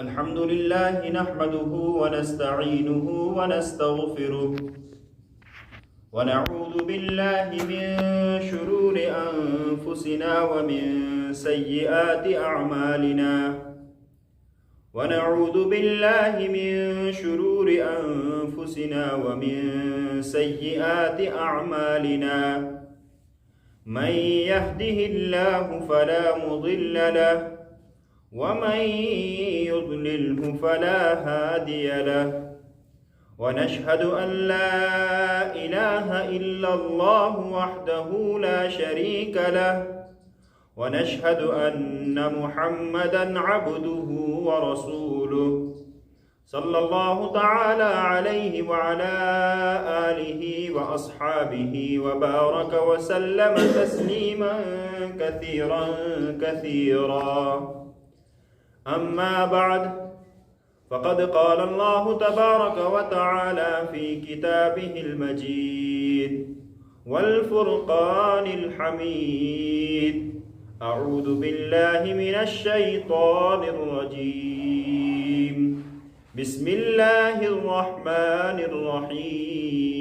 الحمد لله نحمده ونستعينه ونستغفره ونعوذ بالله من شرور أنفسنا ومن سيئات أعمالنا ونعوذ بالله من شرور أنفسنا ومن سيئات أعمالنا من يهده الله فلا مضل له ومن يضلله فلا هادي له ونشهد أن لا إله إلا الله وحده لا شريك له ونشهد أن محمدا عبده ورسوله صلى الله تعالى عليه وعلى آله وأصحابه وبارك وسلم تسليما كثيرا كثيرا. أما بعد فقد قال الله تبارك وتعالى في كتابه المجيد والفرقان الحميد. أعوذ بالله من الشيطان الرجيم. بسم الله الرحمن الرحيم.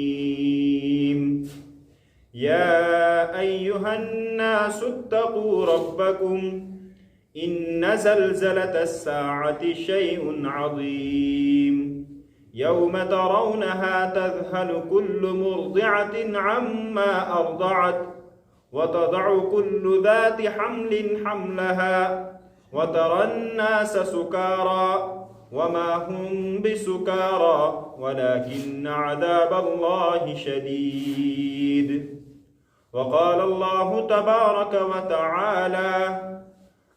يا أيها الناس اتقوا ربكم إن زلزلة الساعة شيء عظيم يوم ترونها تذهل كل مرضعة عما أرضعت وتضع كل ذات حمل حملها وترى الناس سكارى وما هم بسكارى ولكن عذاب الله شديد. وقال الله تبارك وتعالى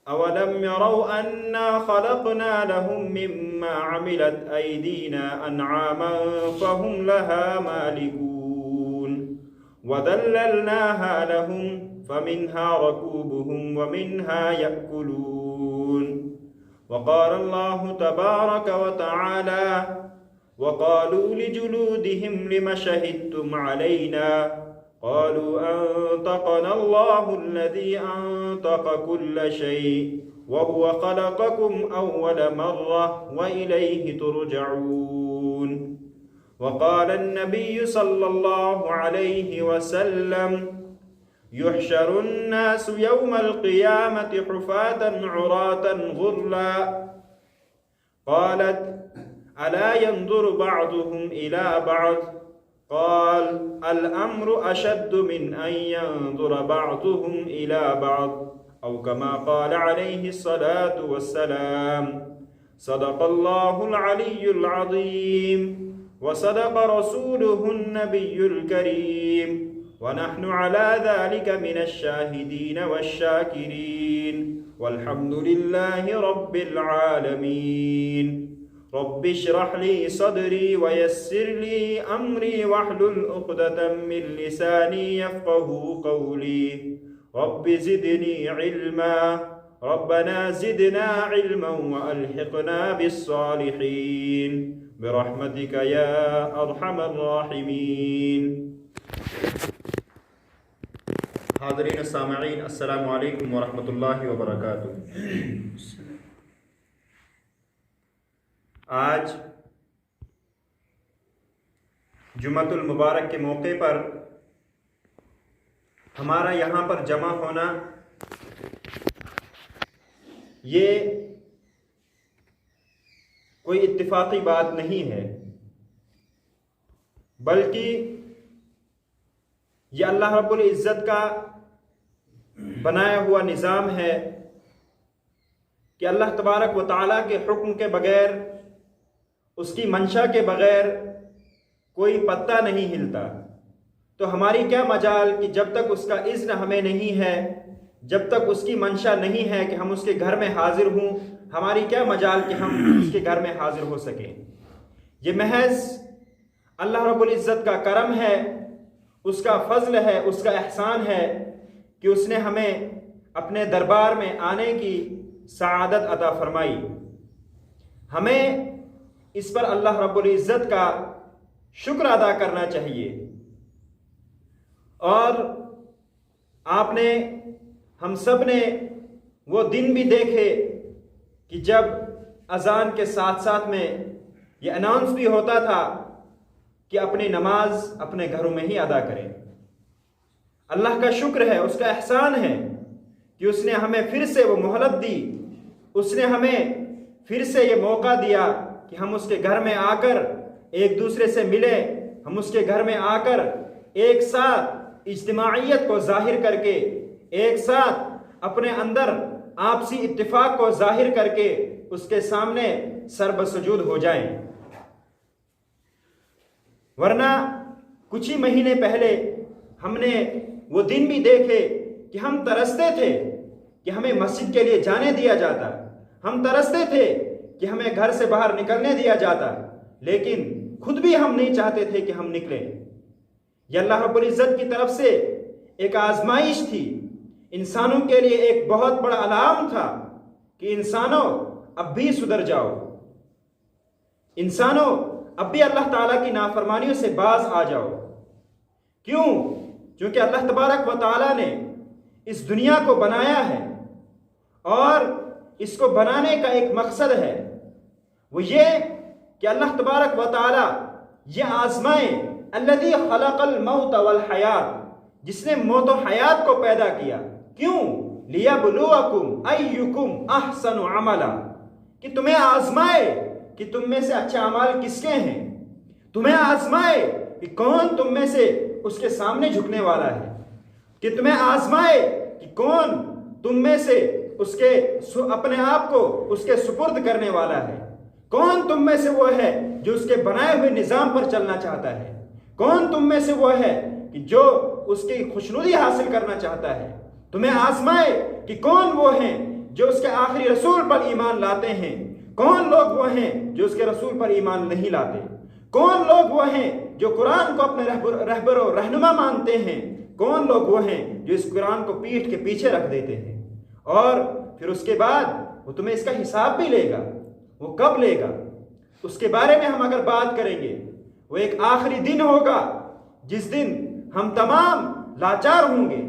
أولم يروا أنا خلقنا لهم مما عملت أيدينا أنعاما فهم لها مالكون وذللناها لهم فمنها ركوبهم ومنها يأكلون. وقال الله تبارك وتعالى وقالوا لجلودهم لم شهدتم علينا قالوا أنطقنا الله الذي أنطق كل شيء وهو خلقكم أول مرة وإليه ترجعون. وقال النبي صلى الله عليه وسلم يحشر الناس يوم القيامة حفاة عراة غرلا. قالت ألا ينظر بعضهم إلى بعض قال الأمر أشد من أن ينظر بعضهم إلى بعض أو كما قال عليه الصلاة والسلام. صدق الله العلي العظيم وصدق رسوله النبي الكريم ونحن على ذلك من الشاهدين والشاكرين والحمد لله رب العالمين. رب اشرح لي صدري ويسر لي أمري واحلل عقدة من لساني يفقه قولي. رب زدني علما ربنا زدنا علما وألحقنا بالصالحين برحمتك يا أرحم الراحمين. حاضرین السامعین السلام علیکم ورحمۃ اللہ وبرکاتہ. آج جمعۃ المبارک کے موقع پر ہمارا یہاں پر جمع ہونا یہ کوئی اتفاقی بات نہیں ہے، بلکہ یہ اللہ رب العزت کا بنایا ہوا نظام ہے کہ اللہ تبارک و تعالیٰ کے حکم کے بغیر، اس کی منشا کے بغیر کوئی پتہ نہیں ہلتا. تو ہماری کیا مجال کہ جب تک اس کا اذن ہمیں نہیں ہے، جب تک اس کی منشا نہیں ہے کہ ہم اس کے گھر میں حاضر ہوں، ہماری کیا مجال کہ ہم اس کے گھر میں حاضر ہو سکیں. یہ محض اللہ رب العزت کا کرم ہے، اس کا فضل ہے، اس کا احسان ہے کہ اس نے ہمیں اپنے دربار میں آنے کی سعادت عطا فرمائی. ہمیں اس پر اللہ رب العزت کا شکر ادا کرنا چاہیے. اور آپ نے، ہم سب نے وہ دن بھی دیکھے کہ جب اذان کے ساتھ ساتھ میں یہ اناؤنس بھی ہوتا تھا کہ اپنی نماز اپنے گھروں میں ہی ادا کریں۔ اللہ کا شکر ہے، اس کا احسان ہے کہ اس نے ہمیں پھر سے وہ مہلت دی، اس نے ہمیں پھر سے یہ موقع دیا کہ ہم اس کے گھر میں آ کر ایک دوسرے سے ملیں، ہم اس کے گھر میں آ کر ایک ساتھ اجتماعیت کو ظاہر کر کے، ایک ساتھ اپنے اندر آپسی اتفاق کو ظاہر کر کے اس کے سامنے سر بسجود ہو جائیں۔ ورنہ کچھ ہی مہینے پہلے ہم نے وہ دن بھی دیکھے کہ ہم ترستے تھے کہ ہمیں مسجد کے لیے جانے دیا جاتا، ہم ترستے تھے کہ ہمیں گھر سے باہر نکلنے دیا جاتا، لیکن خود بھی ہم نہیں چاہتے تھے کہ ہم نکلیں۔ یہ اللہ رب العزت کی طرف سے ایک آزمائش تھی، انسانوں کے لیے ایک بہت بڑا علام تھا کہ انسانوں اب بھی سدھر جاؤ، انسانوں اب بھی اللہ تعالیٰ کی نافرمانیوں سے باز آ جاؤ۔ کیوں؟ کیونکہ اللہ تبارک و تعالیٰ نے اس دنیا کو بنایا ہے، اور اس کو بنانے کا ایک مقصد ہے، وہ یہ کہ اللہ تبارک و تعالیٰ یہ آزمائے الذی خلق الموت والحیات، جس نے موت و حیات کو پیدا کیا۔ کیوں؟ لیبلوکم ایکم احسن عملا، کہ تمہیں آزمائے کہ تم میں سے اچھے اعمال کس کے ہیں، تمہیں آزمائے کہ کون تم میں سے اس کے سامنے جھکنے والا ہے، کہ تمہیں آزمائے کہ کون تم میں سے اس کے اپنے آپ کو اس کے سپرد کرنے والا ہے، کون تم میں سے وہ ہے جو اس کے بنائے ہوئے نظام پر چلنا چاہتا ہے، کون تم میں سے وہ ہے کہ جو اس کی خوشنودی حاصل کرنا چاہتا ہے۔ تمہیں آزمائے کہ کون وہ ہیں جو اس کے آخری رسول پر ایمان لاتے ہیں، کون لوگ وہ ہیں جو اس کے رسول پر ایمان نہیں لاتے، کون لوگ وہ ہیں جو قرآن کو اپنے رہبر و رہنما مانتے ہیں، کون لوگ وہ ہیں جو اس قرآن کو پیٹھ کے پیچھے رکھ دیتے ہیں۔ اور پھر اس کے بعد وہ تمہیں اس کا حساب بھی لے گا۔ وہ کب لے گا؟ اس کے بارے میں ہم اگر بات کریں گے، وہ ایک آخری دن ہوگا جس دن ہم تمام لاچار ہوں گے،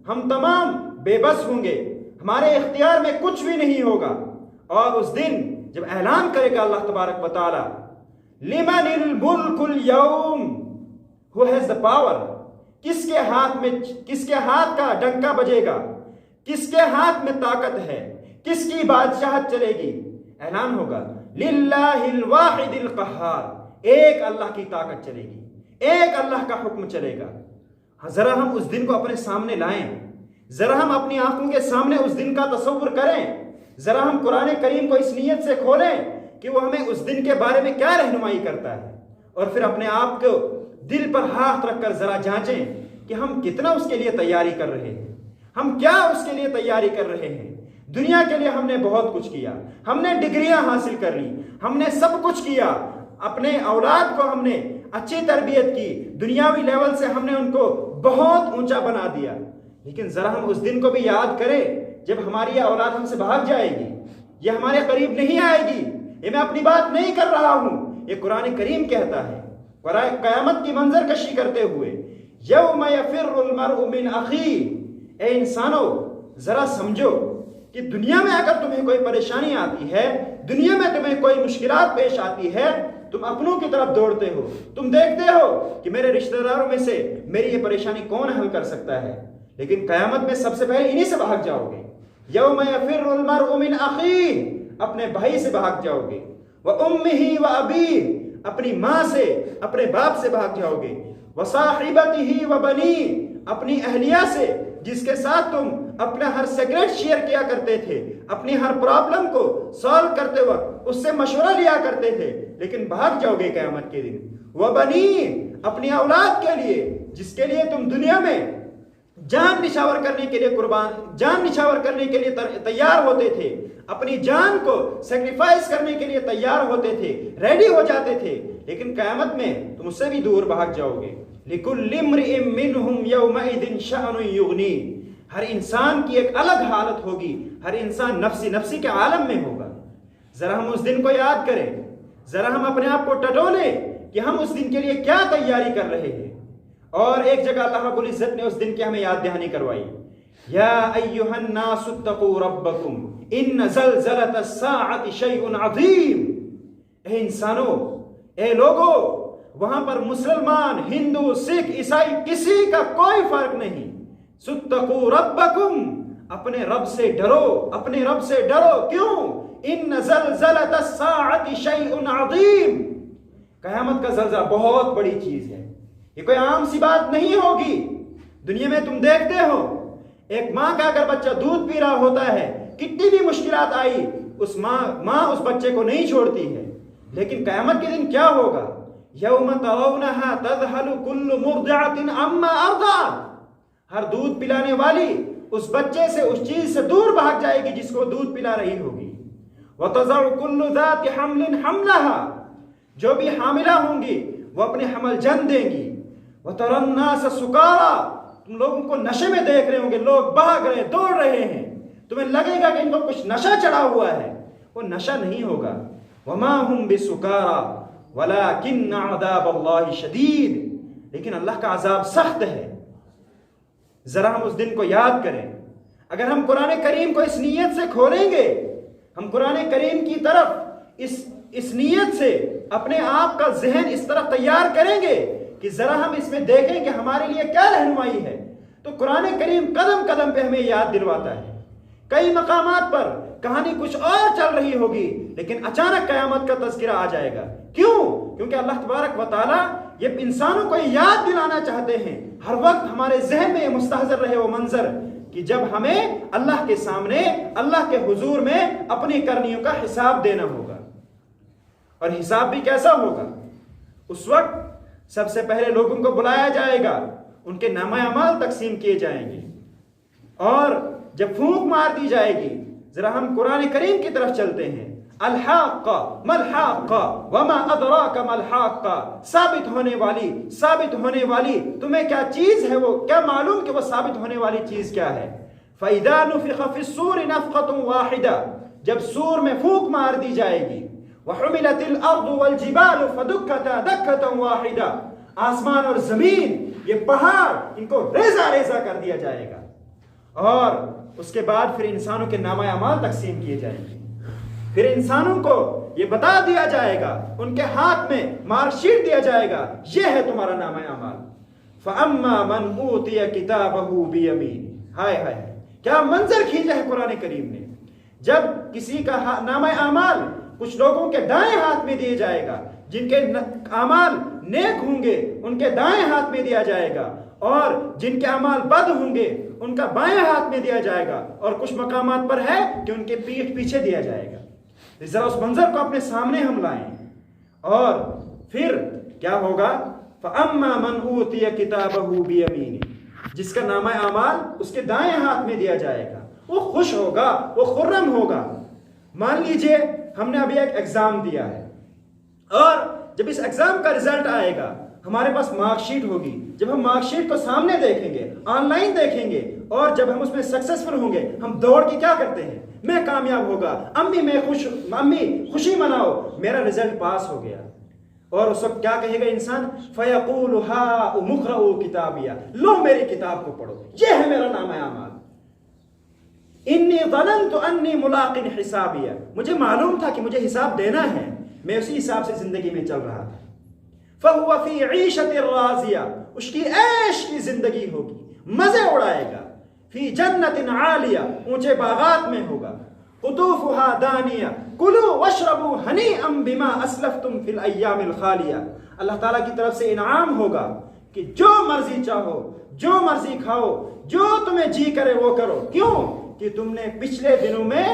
ہم تمام بے بس ہوں گے، ہمارے اختیار میں کچھ بھی نہیں ہوگا۔ اور اس دن جب اعلان کرے گا اللہ تبارک و تعالی لمن الملک اليوم، who has the power، کس کے ہاتھ کا ڈنکا بجے گا، کس کے ہاتھ میں طاقت ہے، کس کی بادشاہت چلے گی؟ اعلان ہوگا للہ الواحد القہار، ایک اللہ کی طاقت چلے گی، ایک اللہ کا حکم چلے گا۔ ذرا ہم اس دن کو اپنے سامنے لائیں، ذرا ہم اپنی آنکھوں کے سامنے اس دن کا تصور کریں، ذرا ہم قرآن کریم کو اس نیت سے کھولیں کہ وہ ہمیں اس دن کے بارے میں کیا رہنمائی کرتا ہے، اور پھر اپنے آپ کو دل پر ہاتھ رکھ کر ذرا جانچیں کہ ہم کتنا اس کے لیے تیاری کر رہے ہیں، ہم کیا اس کے لیے تیاری کر رہے ہیں۔ دنیا کے لیے ہم نے بہت کچھ کیا، ہم نے ڈگریاں حاصل کر لی، ہم نے سب کچھ کیا، اپنے اولاد کو ہم نے اچھی تربیت کی، دنیاوی لیول سے ہم نے ان کو بہت اونچا بنا دیا، لیکن ذرا ہم اس دن کو بھی یاد کریں جب ہماری یہ اولاد ہم سے بھاگ جائے گی، یہ ہمارے قریب نہیں آئے گی۔ یہ میں اپنی بات نہیں کر رہا ہوں، یہ قرآن کریم کہتا ہے، قیامت کی منظر کشی کرتے ہوئے یوم یفر المرء من اخیہ، اے انسانوں ذرا سمجھو کہ دنیا میں اگر تمہیں کوئی پریشانی آتی ہے، دنیا میں تمہیں کوئی مشکلات پیش آتی ہے، تم اپنوں کی طرف دوڑتے ہو، تم دیکھتے ہو کہ میرے رشتہ داروں میں سے میری یہ پریشانی کون حل کر سکتا ہے، لیکن قیامت میں سب سے پہلے انہی سے بھاگ جاؤ گے۔ یوم یفر المرء من اخیہ، اپنے بھائی سے بھاگ جاؤ گے، وامہ وابیہ، اپنی ماں سے اپنے باپ سے بھاگ جاؤ گے، وصاحبتہ وبنیہ، اپنی اہلیہ سے جس کے ساتھ تم اپنا ہر سیکرٹ شیئر کیا کرتے تھے، اپنی ہر پرابلم کو سالو کرتے وقت اس سے مشورہ لیا کرتے تھے، لیکن بھاگ جاؤ گے قیامت کے دن۔ وبنیہ، اپنی اولاد کے لیے جس کے لیے تم دنیا میں جان نچھاور کرنے کے لیے تیار ہوتے تھے، اپنی جان کو سیکریفائس کرنے کے لیے تیار ہوتے تھے، ریڈی ہو جاتے تھے، لیکن قیامت میں تم اس سے بھی دور بھاگ جاؤ گے۔ لِكُلِّ امْرِئٍ مِّنْهُمْ يَوْمَئِذٍ شَأْنٌ يُغْنِيهِ، ہر انسان کی ایک الگ حالت ہوگی، ہر انسان نفسی کے عالم میں ہوگا۔ ذرا ہم اس دن کو یاد کریں، ذرا ہم اپنے آپ کو ٹٹولیں کہ ہم اس دن کے لیے کیا تیاری کر رہے ہیں۔ اور ایک جگہ اللہ رب العزت نے اس دن کی ہمیں یاد دہانی کروائی، یا ایھا الناس اتقوا ربکم ان زلزلۃ الساعۃ شیء عظیم. اے انسانوں، اے لوگو، وہاں پر مسلمان، ہندو، سکھ، عیسائی، کسی کا کوئی فرق نہیں. ستقوا ربکم، اپنے رب سے ڈرو، اپنے رب سے ڈرو. کیوں؟ ان زلزلۃ الساعۃ شیء عظیم، قیامت کا زلزلہ بہت بڑی چیز ہے. یہ کوئی عام سی بات نہیں ہوگی. دنیا میں تم دیکھتے ہو ایک ماں کا اگر بچہ دودھ پی رہا ہوتا ہے، کتنی بھی مشکلات آئی اس ماں اس بچے کو نہیں چھوڑتی ہے. لیکن قیامت کے دن کیا ہوگا؟ یوم ترونھا تذہل کل مرضعۃ عما ارضعت، ہر دودھ پلانے والی اس بچے سے، اس چیز سے دور بھاگ جائے گی جس کو دودھ پلا رہی ہوگی. وتضع کل ذات حمل حملها، جو بھی حاملہ ہوں گی وہ اپنے حمل جن دیں گی. وتری الناس سکارا، تم لوگوں کو نشے میں دیکھ رہے ہوں گے، لوگ بھاگ رہے، دوڑ رہے ہیں، تمہیں لگے گا کہ ان کو کچھ نشہ چڑھا ہوا ہے. وہ نشہ نہیں ہوگا. وما هم بسکارا ولکن عذاب اللہ شدید، لیکن اللہ کا عذاب سخت ہے. ذرا ہم اس دن کو یاد کریں. اگر ہم قرآن کریم کو اس نیت سے کھولیں گے، ہم قرآن کریم کی طرف اس نیت سے اپنے آپ کا ذہن اس طرح تیار کریں گے کہ ذرا ہم اس میں دیکھیں کہ ہمارے لیے کیا رہنمائی ہے، تو قرآن کریم قدم قدم پہ ہمیں یاد دلواتا ہے. کئی مقامات پر کہانی کچھ اور چل رہی ہوگی لیکن اچانک قیامت کا تذکرہ آ جائے گا. کیوں؟ کیونکہ اللہ تبارک و تعالیٰ یہ انسانوں کو یاد دلانا چاہتے ہیں. ہر وقت ہمارے ذہن میں یہ مستحضر رہے وہ منظر کہ جب ہمیں اللہ کے سامنے، اللہ کے حضور میں اپنی کرنیوں کا حساب دینا ہوگا. اور حساب بھی کیسا ہوگا؟ اس وقت سب سے پہلے لوگوں کو بلایا جائے گا، ان کے نامہ اعمال تقسیم کیے جائیں گے، اور جب پھونک مار دی جائے گی، ذرا ہم قرآن کریم کی طرف چلتے ہیں. الحاقہ ملحاقہ وما ادراک ملحاقہ، ثابت ہونے والی تمہیں کیا چیز ہے، وہ کیا معلوم کہ وہ ثابت ہونے والی چیز کیا ہے. فَإِذَا نُفِخَ فِي الصُّورِ نَفْخَةٌ وَاحِدَةٌ، جب سور میں پھونک مار دی جائے گی. وَحُمِلَتِ الْأَرْضُ وَالْجِبَالُ فَدُكَّتَا دَكَّةً وَاحِدَةً، آسمان اور زمین، یہ پہاڑ، ان کو ریزہ ریزہ کر دیا جائے گا. اور اس کے بعد پھر انسانوں کے نامہ اعمال تقسیم کیے جائیں گے. پھر انسانوں کو یہ بتا دیا جائے گا، ان کے ہاتھ میں مارک شیٹ دیا جائے گا، یہ ہے تمہارا نامہ اعمال. فَأَمَّا مَنْ أُوتِيَ كِتَابَهُ بِيَمِينِهِ، ہائے ہائے کیا منظر کھینچا ہے قرآن کریم نے. جب کسی کا نامہ اعمال کچھ لوگوں کے دائیں ہاتھ میں دیا جائے گا، جن کے اعمال نیک ہوں گے ان کے دائیں ہاتھ میں دیا جائے گا، اور جن کے اعمال بد ہوں گے ان کا بائیں ہاتھ میں دیا جائے گا، اور کچھ مقامات پر ہے کہ ان کے پیٹھ پیچھے دیا جائے گا. ذرا اس منظر کو اپنے سامنے ہم لائیں. اور پھر کیا ہوگا؟ فَأَمَّا مَنْ أُوتِيَ كِتَابَهُ بِيَمِينِهِ، جس کا نامہ اعمال اس کے دائیں ہاتھ میں دیا جائے گا، وہ خوش ہوگا، وہ خرم ہوگا. مان لیجئے ہم نے ابھی ایک ایگزام دیا ہے، اور جب اس ایگزام کا رزلٹ آئے گا ہمارے پاس مارک شیٹ ہوگی. جب ہم مارک شیٹ کو سامنے دیکھیں گے، آن لائن دیکھیں گے، اور جب ہم اس میں سکسیسفل ہوں گے، ہم دوڑ کے کیا کرتے ہیں؟ میں کامیاب ہوگا، امی خوشی مناؤ، میرا رزلٹ پاس ہو گیا. اور اس وقت کیا کہے گا انسان؟ فَيَقُولُ هَاؤُمُ اقْرَءُوا كِتَابِيَهْ، لو میری کتاب کو پڑھو، یہ ہے میرا نامہ اعمال. انی ظننت انی ملاق حسابیہ، مجھے معلوم تھا کہ مجھے حساب دینا ہے، میں اسی حساب سے زندگی میں چل رہا تھا. فَهُوَ فِي عِيشَةٍ رَاضِيَةٍ، اس کی عیش کی زندگی ہوگی، مزے اڑائے گا. فی جنت عالیہ، اونچے باغات میں ہوگا. قطوفها دانیہ کلوا واشربوا ہنیئا بما اسلفتم فی الایام الخالیہ، اللہ تعالیٰ کی طرف سے انعام ہوگا کہ جو مرضی چاہو، جو مرضی کھاؤ، جو تمہیں جی کرے وہ کرو. کیوں؟ کہ تم نے پچھلے دنوں میں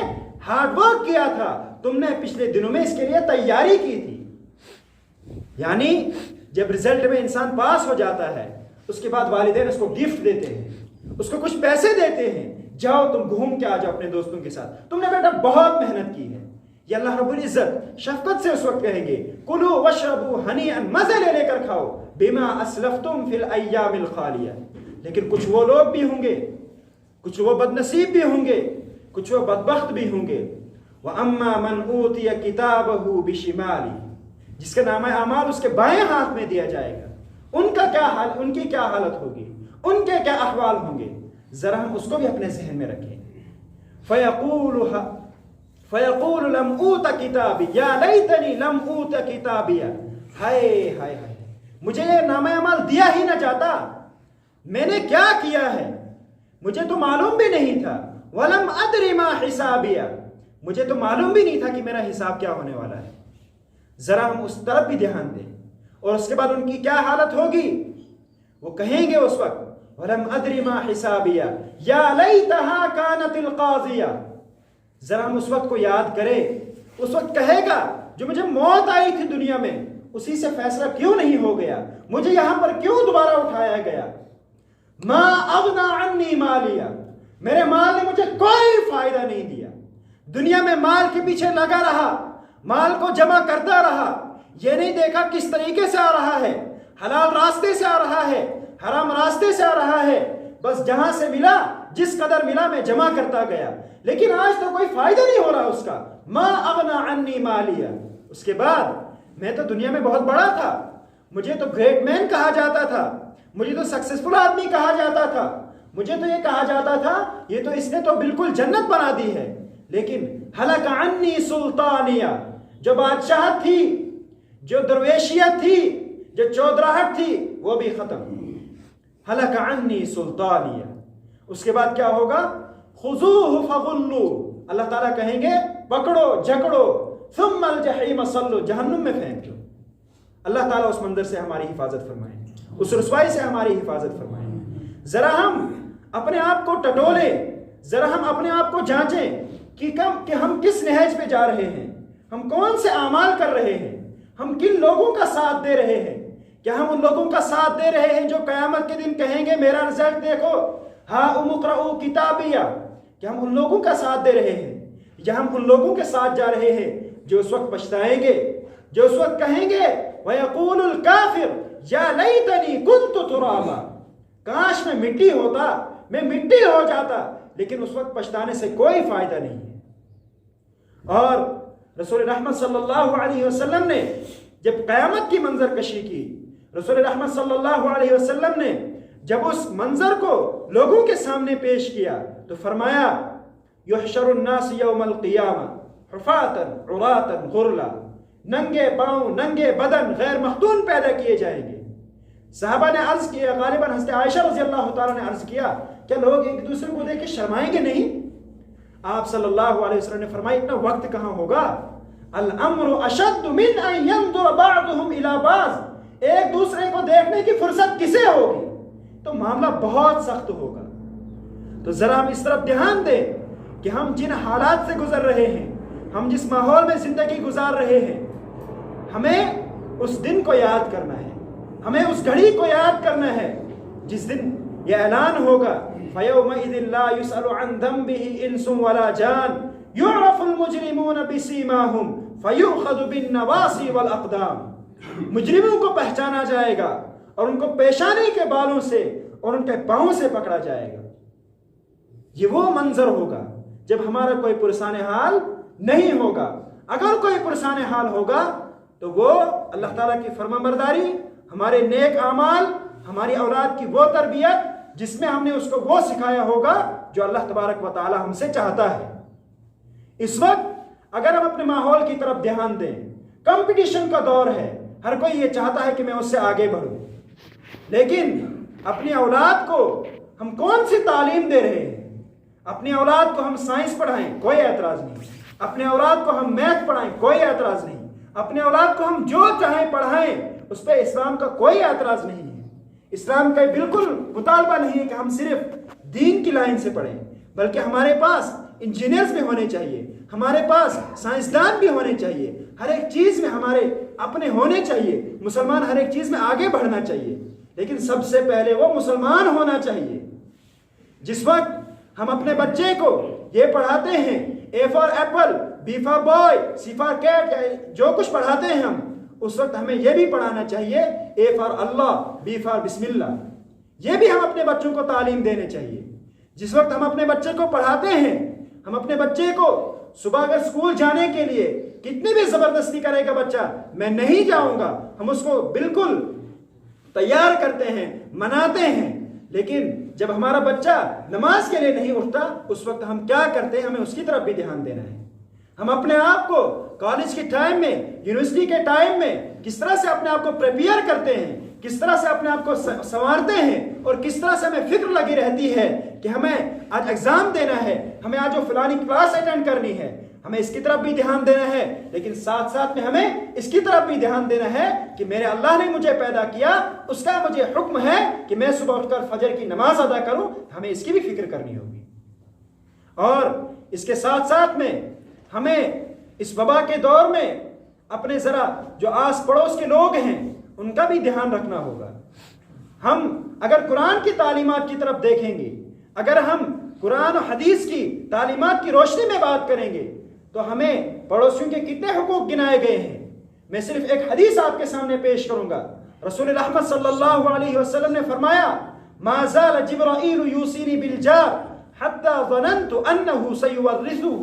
ہارڈ ورک کیا تھا، تم نے پچھلے دنوں میں اس کے لیے تیاری کی تھی. یعنی جب رزلٹ میں انسان پاس ہو جاتا ہے، اس کے بعد والدین اس کو گفٹ دیتے ہیں، اس کو کچھ پیسے دیتے ہیں، جاؤ تم گھوم کے آ جاؤ اپنے دوستوں کے ساتھ، تم نے بیٹا بہت محنت کی ہے. یہ اللہ رب العزت شفقت سے اس وقت کہیں گے کلوا واشربوا ہنیئا، مزے لے لے کر کھاؤ، بما اسلفتم فی الایام الخالیہ. لیکن کچھ وہ لوگ بھی ہوں گے، کچھ وہ بد نصیب بھی ہوں گے، کچھ وہ بدبخت بھی ہوں گے. وَأَمَّا مَنْ أُوتِيَ كِتَابَهُ بِشِمَالِهِ، جس کا نامہ اعمال اس کے بائیں ہاتھ میں دیا جائے گا، ان کا کیا حال، ان کی کیا حالت ہوگی، ان کے کیا احوال ہوں گے. ذرا ہم اس کو بھی اپنے ذہن میں رکھیں. فیقول لم اوت کتابی یا لیتنی لم اوت کتابیا. ہائے ہائے ہائے، مجھے یہ نامہ اعمال دیا ہی نہ جاتا، میں نے کیا کیا ہے، مجھے تو معلوم بھی نہیں تھا. ولم ادری ما حسابیا، مجھے تو معلوم بھی نہیں تھا کہ میرا حساب کیا ہونے والا ہے. ذرا ہم اس طرف بھی دھیان دیں. اور اس کے بعد ان کی کیا حالت ہوگی؟ وہ کہیں گے اس وقت وَلَمْ أَدْرِ مَا حِسَابِيَا يَا لَيْتَهَا كَانَتِ الْقَاضِيَا. ذرا ہم اس وقت کو یاد کریں. اس وقت کہے گا جو مجھے موت آئی تھی دنیا میں اسی سے فیصلہ کیوں نہیں ہو گیا، مجھے یہاں پر کیوں دوبارہ اٹھایا گیا. مَا أَغْنَى عَنِّي مَالِيَا، میرے مال نے مجھے کوئی فائدہ نہیں دیا. دنیا میں مال کے پیچھے لگا رہا، مال کو جمع کرتا رہا، یہ نہیں دیکھا کس طریقے سے آ رہا ہے، حلال راستے سے آ رہا ہے، حرام راستے سے آ رہا ہے. بس جہاں سے ملا، جس قدر ملا میں جمع کرتا گیا، لیکن آج تو کوئی فائدہ نہیں ہو رہا اس کا. ما اغنا عنی مالیا. اس کے بعد میں تو دنیا میں بہت بڑا تھا، مجھے تو گریٹ مین کہا جاتا تھا، مجھے تو سکسیسفل آدمی کہا جاتا تھا، مجھے تو یہ کہا جاتا تھا یہ تو اس نے تو بالکل جنت بنا دی ہے. لیکن ہلک عنی سلطانیہ، جو بادشاہت تھی، جو درویشیت تھی، جو چودراہٹ تھی، وہ بھی ختم. ہلک عنی سلطانیہ. اس کے بعد کیا ہوگا؟ خذوہ فغلو. اللہ تعالیٰ کہیں گے پکڑو جکڑو، ثم الجحیم صلو، جہنم میں پھینک دو. اللہ تعالیٰ اس منظر سے ہماری حفاظت فرمائے، اس رسوائی سے ہماری حفاظت فرمائے. ذرا ہم اپنے آپ کو ٹٹولیں، ذرا ہم اپنے آپ کو جانچیں کہ ہم کس نہج پہ جا رہے ہیں، ہم کون سے اعمال کر رہے ہیں، ہم کن لوگوں کا ساتھ دے رہے ہیں. کیا ہم ان لوگوں کا ساتھ دے رہے ہیں جو قیامت کے دن کہیں گے میرا رزلٹ دیکھو، ہاں اقرؤوا کتابیہ؟ کیا ہم ان لوگوں کا ساتھ دے رہے ہیں یا ہم ان لوگوں کے ساتھ جا رہے ہیں جو اس وقت پچھتائیں گے، جو اس وقت کہیں گے وَيَقُولُ الْكَافِرُ يَا لَيْتَنِي كُنْتُ تُرَابًا، کاش میں مٹی ہوتا، میں مٹی ہو جاتا. لیکن اس وقت پچھتانے سے کوئی فائدہ نہیں ہے. اور رسول رحمت صلی اللہ علیہ وسلم نے جب قیامت کی منظر کشی کی، رسول رحمت صلی اللہ علیہ وسلم نے جب اس منظر کو لوگوں کے سامنے پیش کیا تو فرمایا یحشر الناس یوم القیامہ حفاتا عراتا غرلا، ننگے پاؤں ننگے بدن غیر مختون پیدا کیے جائیں گے. صحابہ نے عرض کیا، غالباً حضرت عائشہ رضی اللہ تعالیٰ نے عرض کیا کیا لوگ ایک دوسرے کو دیکھ کے شرمائیں گے نہیں؟ آپ صلی اللہ علیہ وسلم نے فرمایا اتنا وقت کہاں ہوگا. الامر اشد من ان ينظر بعضهم الى بعض، ایک دوسرے کو دیکھنے کی فرصت کسے ہوگی؟ تو معاملہ بہت سخت ہوگا. تو ذرا ہم اس طرف دھیان دیں کہ ہم جن حالات سے گزر رہے ہیں، ہم جس ماحول میں زندگی گزار رہے ہیں، ہمیں اس دن کو یاد کرنا ہے، ہمیں اس گھڑی کو یاد کرنا ہے جس دن یہ اعلان ہوگا فَيَوْمَئِذٍ لَا يُسْأَلُ عَنْ ذَنْبِهِ إِنسٌ وَلَا جَانٌ يُعْرَفُ الْمُجْرِمُونَ بِسِيمَاهُمْ فَيُؤْخَذُ بِالنَّوَاصِي وَالْأَقْدَامِ. مجرموں کو پہچانا جائے گا اور ان کو پیشانی کے بالوں سے اور ان کے پاؤں سے پکڑا جائے گا. یہ وہ منظر ہوگا جب ہمارا کوئی پرسان حال نہیں ہوگا. اگر کوئی پرسان حال ہوگا تو وہ اللہ تعالیٰ کی فرما برداری، ہمارے نیک اعمال، ہماری اولاد کی وہ تربیت جس میں ہم نے اس کو وہ سکھایا ہوگا جو اللہ تبارک و تعالیٰ ہم سے چاہتا ہے. اس وقت اگر ہم اپنے ماحول کی طرف دھیان دیں، کمپٹیشن کا دور ہے، ہر کوئی یہ چاہتا ہے کہ میں اس سے آگے بڑھوں. لیکن اپنی اولاد کو ہم کون سی تعلیم دے رہے ہیں؟ اپنی اولاد کو ہم سائنس پڑھائیں کوئی اعتراض نہیں، اپنے اولاد کو ہم میتھ پڑھائیں کوئی اعتراض نہیں، اپنے اولاد کو ہم جو چاہیں پڑھائیں اس پہ اسلام کا کوئی اعتراض نہیں ہے. اسلام کا بالکل مطالبہ نہیں ہے کہ ہم صرف دین کی لائن سے پڑھیں، بلکہ ہمارے پاس انجینئرز بھی ہونے چاہیے، ہمارے پاس سائنسدان بھی ہونے چاہیے، ہر ایک چیز میں ہمارے اپنے ہونے چاہیے. مسلمان ہر ایک چیز میں آگے بڑھنا چاہیے، لیکن سب سے پہلے وہ مسلمان ہونا چاہیے. جس وقت ہم اپنے بچے کو یہ پڑھاتے ہیں A for apple, B for boy, C for cat, جو کچھ پڑھاتے ہیں ہم، اس وقت ہمیں یہ بھی پڑھانا چاہیے اے فار اللہ، بی فار بسم اللہ. یہ بھی ہم اپنے بچوں کو تعلیم دینے چاہیے. جس وقت ہم اپنے بچے کو پڑھاتے ہیں، ہم اپنے بچے کو صبح اگر اسکول جانے کے لیے کتنی بھی زبردستی کرے گا بچہ، میں نہیں جاؤں گا، ہم اس کو بالکل تیار کرتے ہیں، مناتے ہیں. لیکن جب ہمارا بچہ نماز کے لیے نہیں اٹھتا اس وقت ہم کیا کرتے ہیں؟ ہمیں اس کی طرف بھی دھیان دینا ہے۔ ہم اپنے آپ کو کالج کے ٹائم میں، یونیورسٹی کے ٹائم میں کس طرح سے اپنے آپ کو پریپیئر کرتے ہیں، کس طرح سے اپنے آپ کو سنوارتے ہیں، اور کس طرح سے ہمیں فکر لگی رہتی ہے کہ ہمیں آج ایگزام دینا ہے، ہمیں آج وہ فلانی کلاس اٹینڈ کرنی ہے، ہمیں اس کی طرف بھی دھیان دینا ہے، لیکن ساتھ ساتھ میں ہمیں اس کی طرف بھی دھیان دینا ہے کہ میرے اللہ نے مجھے پیدا کیا، اس کا مجھے حکم ہے کہ میں صبح اٹھ کر فجر کی نماز ادا کروں، ہمیں اس کی بھی فکر کرنی ہوگی۔ اور اس کے ساتھ ساتھ میں ہمیں اس وبا کے دور میں اپنے ذرا جو آس پڑوس کے لوگ ہیں ان کا بھی دھیان رکھنا ہوگا۔ ہم اگر قرآن کی تعلیمات کی طرف دیکھیں گے، اگر ہم قرآن و حدیث کی تعلیمات کی روشنی میں بات کریں گے تو ہمیں پڑوسیوں کے کتنے حقوق گنائے گئے ہیں۔ میں صرف ایک حدیث آپ کے سامنے پیش کروں گا۔ رسول اللہ صلی اللہ علیہ وسلم نے فرمایا، ما زال جبرائیل یوصینی بالجار حتی ظننت انہ سیورثہ،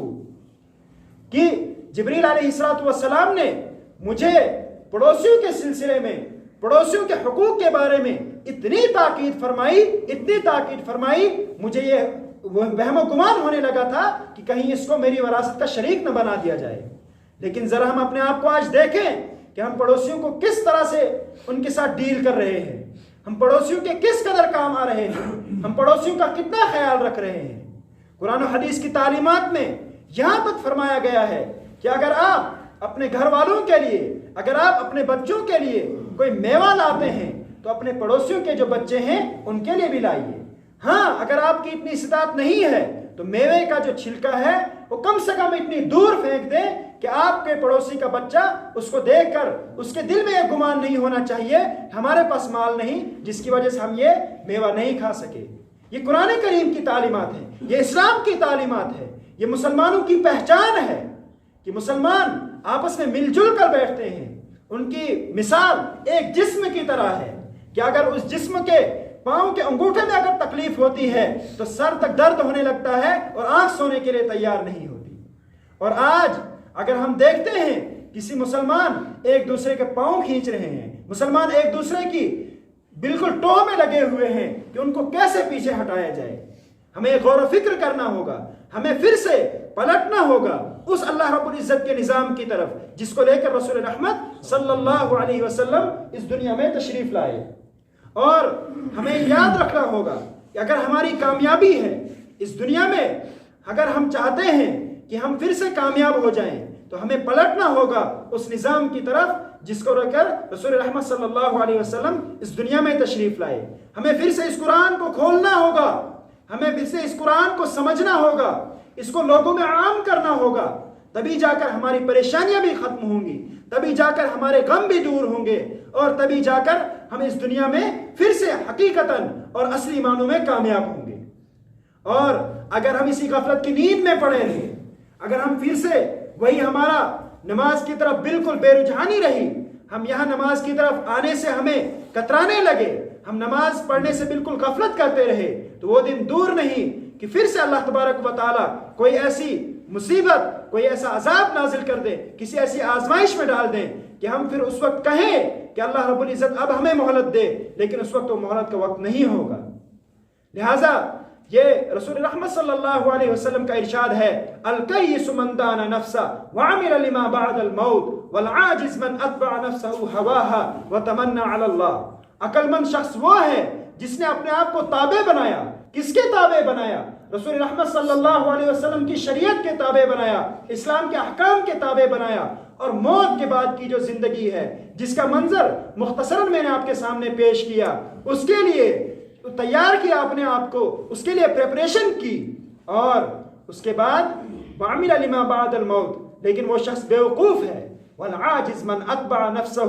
کہ جبریل علیہ السلام نے مجھے پڑوسیوں کے سلسلے میں، پڑوسیوں کے حقوق کے بارے میں اتنی تاکید فرمائی، مجھے یہ وہم و گمان ہونے لگا تھا کہ کہیں اس کو میری وراثت کا شریک نہ بنا دیا جائے۔ لیکن ذرا ہم اپنے آپ کو آج دیکھیں کہ ہم پڑوسیوں کو کس طرح سے ان کے ساتھ ڈیل کر رہے ہیں، ہم پڑوسیوں کے کس قدر کام آ رہے ہیں، ہم پڑوسیوں کا کتنا خیال رکھ رہے ہیں۔ قرآن و حدیث کی تعلیمات میں یہاں تک فرمایا گیا ہے کہ اگر آپ اپنے گھر والوں کے لیے، اگر آپ اپنے بچوں کے لیے کوئی میوہ لاتے ہیں تو اپنے پڑوسیوں کے جو بچے ہیں ان کے لیے بھی لائیے۔ ہاں، اگر آپ کی اتنی استطاعت نہیں ہے تو میوے کا جو چھلکا ہے وہ کم سے کم اتنی دور پھینک دیں کہ آپ کے پڑوسی کا بچہ اس کو دیکھ کر اس کے دل میں یہ گمان نہیں ہونا چاہیے ہمارے پاس مال نہیں جس کی وجہ سے ہم یہ میوہ نہیں کھا سکے۔ یہ قرآن کریم کی تعلیمات ہے، یہ اسلام کی تعلیمات ہے، یہ مسلمانوں کی پہچان ہے کہ مسلمان آپس میں مل جل کر بیٹھتے ہیں۔ ان کی مثال ایک جسم کی طرح ہے کہ اگر اس جسم کے پاؤں کے انگوٹھے میں اگر تکلیف ہوتی ہے تو سر تک درد ہونے لگتا ہے اور آنکھ سونے کے لیے تیار نہیں ہوتی۔ اور آج اگر ہم دیکھتے ہیں کسی مسلمان ایک دوسرے کے پاؤں کھینچ رہے ہیں، مسلمان ایک دوسرے کی بالکل ٹوہ میں لگے ہوئے ہیں کہ ان کو کیسے پیچھے ہٹایا جائے۔ ہمیں غور و فکر کرنا ہوگا، ہمیں پھر سے پلٹنا ہوگا اس اللہ رب العزت کے نظام کی طرف جس کو لے کر رسول رحمت صلی اللہ علیہ وسلم اس دنیا میں تشریف لائے۔ اور ہمیں یاد رکھنا ہوگا کہ اگر ہماری کامیابی ہے اس دنیا میں، اگر ہم چاہتے ہیں کہ ہم پھر سے کامیاب ہو جائیں تو ہمیں پلٹنا ہوگا اس نظام کی طرف جس کو رکھ کر رسول رحمت صلی اللہ علیہ وسلم اس دنیا میں تشریف لائے۔ ہمیں پھر سے اس قرآن کو کھولنا ہوگا، ہمیں پھر سے اس قرآن کو سمجھنا ہوگا، اس کو لوگوں میں عام کرنا ہوگا، تبھی جا کر ہماری پریشانیاں بھی ختم ہوں گی، تبھی جا کر ہمارے غم بھی دور ہوں گے، اور تبھی جا کر ہم اس دنیا میں پھر سے حقیقتاً اور اصلی معنوں میں کامیاب ہوں گے۔ اور اگر ہم اسی غفلت کی نیند میں پڑے رہے، اگر ہم پھر سے وہی ہمارا نماز کی طرف بالکل بے رجحانی رہی، ہم یہاں نماز کی طرف آنے سے ہمیں کترانے لگے، ہم نماز پڑھنے سے بالکل غفلت کرتے رہے، تو وہ دن دور نہیں کہ پھر سے اللہ تبارک و تعالیٰ کوئی ایسی مصیبت، کوئی ایسا عذاب نازل کر دے، کسی ایسی آزمائش میں ڈال دیں کہ ہم پھر اس وقت کہیں کہ اللہ رب العزت اب ہمیں مہلت دے، لیکن اس وقت وہ مہلت کا وقت نہیں ہوگا۔ لہٰذا یہ رسول رحمت صلی اللہ علیہ وسلم کا ارشاد ہے، الکیس من دان نفسہ وعمل لما بعد الموت والعاجز من اتبع نفسہ ہواہا وتمنى علی اللہ۔ عقل مند شخص وہ ہے جس نے اپنے آپ کو تابع بنایا۔ کس کے تابع بنایا؟ رسول رحمت صلی اللہ علیہ وسلم کی شریعت کے تابع بنایا، اسلام کے احکام کے تابع بنایا، اور موت کے بعد کی جو زندگی ہے جس کا منظر مختصراً میں نے آپ کے سامنے پیش کیا، اس کے لیے تیار کیا اپنے آپ کو، اس کے لیے پریپریشن کی، اور اس کے بعد وعمل لما بعد الموت۔ لیکن وہ شخص بیوقوف ہے، والعاجز من اتبع نفسہ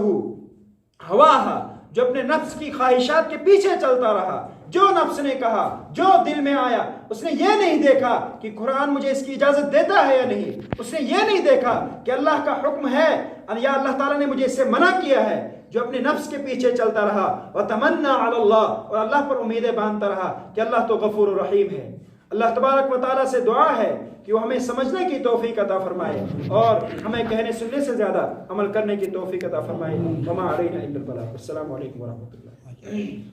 ہواہا، جو اپنے نفس کی خواہشات کے پیچھے چلتا رہا، جو نفس نے کہا، جو دل میں آیا، اس نے یہ نہیں دیکھا کہ قرآن مجھے اس کی اجازت دیتا ہے یا نہیں، اس نے یہ نہیں دیکھا کہ اللہ کا حکم ہے یا اللہ تعالیٰ نے مجھے اس سے منع کیا ہے، جو اپنے نفس کے پیچھے چلتا رہا، وَتَمَنَّى عَلَى اللَّهِ، اور اللہ پر امیدیں باندھتا رہا کہ اللہ تو غفور الرحیم ہے۔ اللہ تبارک و تعالیٰ سے دعا ہے کہ وہ ہمیں سمجھنے کی توفیق عطا فرمائے اور ہمیں کہنے سننے سے زیادہ عمل کرنے کی توفیق عطا فرمائے۔ وَمَا عَلَيْنَا إِلَّا الْبَلَاغُ۔ السلام علیکم ورحمۃ اللہ۔